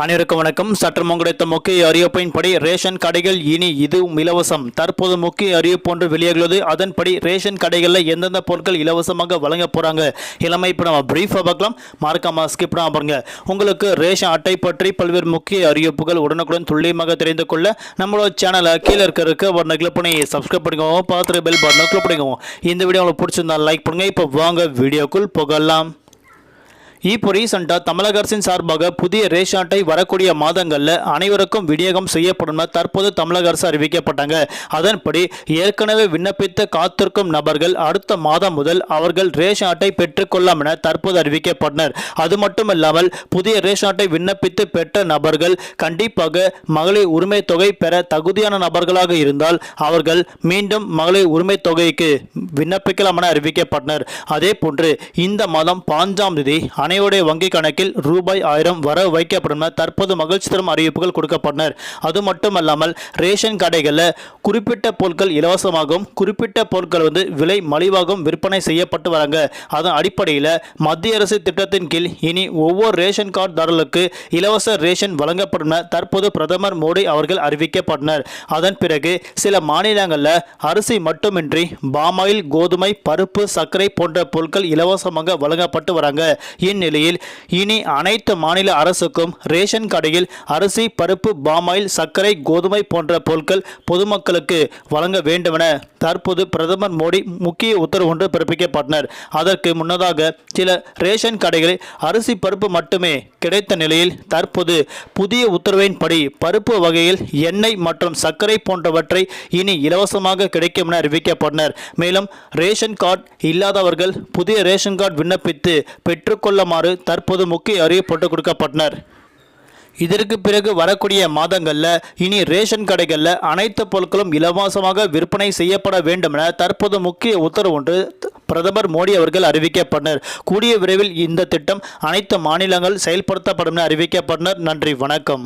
அனைவருக்கும் வணக்கம். சற்று கிடைத்த முக்கிய அறிவிப்பின்படி ரேஷன் கடைகள் இனி இதுவும் இலவசம். தற்போது முக்கிய அறிவிப்பு ஒன்று வெளியாகிறது. அதன்படி ரேஷன் கடைகளில் எந்தெந்த பொருட்கள் இலவசமாக வழங்க போறாங்க இளமை இப்போ நம்ம பிரீஃபாக பார்க்கலாம். மறக்காம ஸ்கிப் பண்ணாம பாருங்க. உங்களுக்கு ரேஷன் அட்டை பற்றி பல்வேறு முக்கிய அறிவிப்புகள் உடனுக்குடன் துல்லியமாக தெரிந்து கொள்ள நம்மளோட சேனலை கீழே இருக்கிறதுக்கு ஒரு கிளிக் பண்ணி சப்ஸ்கிரைப் பண்ணிக்கோங்க. பார்த்துட்டு பெல் பட்டனை கிளிக் பண்ணிக்கோங்க. இந்த வீடியோ உங்களுக்கு பிடிச்சிருந்தா லைக் பண்ணுங்க. இப்போ வாங்க வீடியோக்குள் போகலாம். இப்போ ரீசெண்டாக தமிழக அரசின் சார்பாக புதிய ரேஷன் அட்டை வரக்கூடிய மாதங்களில் அனைவருக்கும் விநியோகம் செய்யப்படும் தற்போது தமிழக அரசு அறிவிக்கப்பட்டாங்க. அதன்படி ஏற்கனவே விண்ணப்பித்த காத்திருக்கும் நபர்கள் அடுத்த மாதம் முதல் அவர்கள் ரேஷன் அட்டை பெற்றுக்கொள்ளலாம் என தற்போது அறிவிக்கப்பட்டனர். அது மட்டுமில்லாமல் புதிய ரேஷன் அட்டை விண்ணப்பித்து பெற்ற நபர்கள் கண்டிப்பாக மகளிர் உரிமை தொகை பெற தகுதியான நபர்களாக இருந்தால் அவர்கள் மீண்டும் மகளிர் உரிமை தொகைக்கு விண்ணப்பிக்கலாம் என அறிவிக்கப்பட்டனர். அதே போன்று இந்த மாதம் 5ஆம் தேதி அனைவருடைய வங்கி கணக்கில் ரூபாய் 1000 வர வைக்கப்படும் தற்போது மகிழ்ச்சி தரும் அறிவிப்புகள் கொடுக்கப்பட்டனர். அது மட்டுமல்லாமல் ரேஷன் கடைகளில் குறிப்பிட்ட பொருட்கள் இலவசமாகவும் குறிப்பிட்ட பொருட்கள் விலை மலிவாகவும் விற்பனை செய்யப்பட்டு வராங்க. அதன் அடிப்படையில் மத்திய அரசு திட்டத்தின் கீழ் இனி ஒவ்வொரு ரேஷன் கார்டுதாரர்களுக்கு இலவச ரேஷன் வழங்கப்படும் தற்போது பிரதமர் மோடி அவர்கள் அறிவிக்கப்பட்டனர். அதன் பிறகு சில மாநிலங்களில் அரிசி மட்டுமின்றி பாமாயில், கோதுமை, பருப்பு, சர்க்கரை போன்ற பொருட்கள் இலவசமாக வழங்கப்பட்டு வராங்க. இந்நிலையில் இனி அனைத்து மாநில அரசுக்கும் ரேஷன் கடையில் அரிசி, பருப்பு, பாமாயில், சர்க்கரை, கோதுமை போன்ற பொருட்கள் பொதுமக்களுக்கு வழங்க வேண்டுமென தற்போது பிரதமர் மோடி முக்கிய உத்தரவு ஒன்று பிறப்பிக்கப்பட்டனர். அதற்கு முன்னதாக சில ரேஷன் கடைகளில் அரிசி, பருப்பு மட்டுமே கிடைத்த நிலையில் தற்போது புதிய உத்தரவின்படி பருப்பு வகையில் எண்ணெய் மற்றும் சர்க்கரை போன்றவற்றை இனி இலவசமாக கிடைக்கும் என அறிவிக்கப்பட்டனர். மேலும் ரேஷன் கார்டு இல்லாதவர்கள் புதிய ரேஷன் கார்டு விண்ணப்பித்து பெற்றுக்கொள்ளுமாறு தற்போது முக்கிய அறிவிப்பு கொடுக்கப்பட்டனர். இதற்கு பிறகு வரக்கூடிய மாதங்களில் இனி ரேஷன் கடைகளில் அனைத்து பொருட்களும் இலவசமாக விற்பனை செய்யப்பட வேண்டும் என தற்போது முக்கிய உத்தரவு ஒன்று பிரதமர் மோடி அவர்கள் அறிவிக்கப்பட்டனர். கூடிய விரைவில் இந்த திட்டம் அனைத்து மாநிலங்கள் செயல்படுத்தப்படும் என அறிவிக்கப்பட்டனர். நன்றி, வணக்கம்.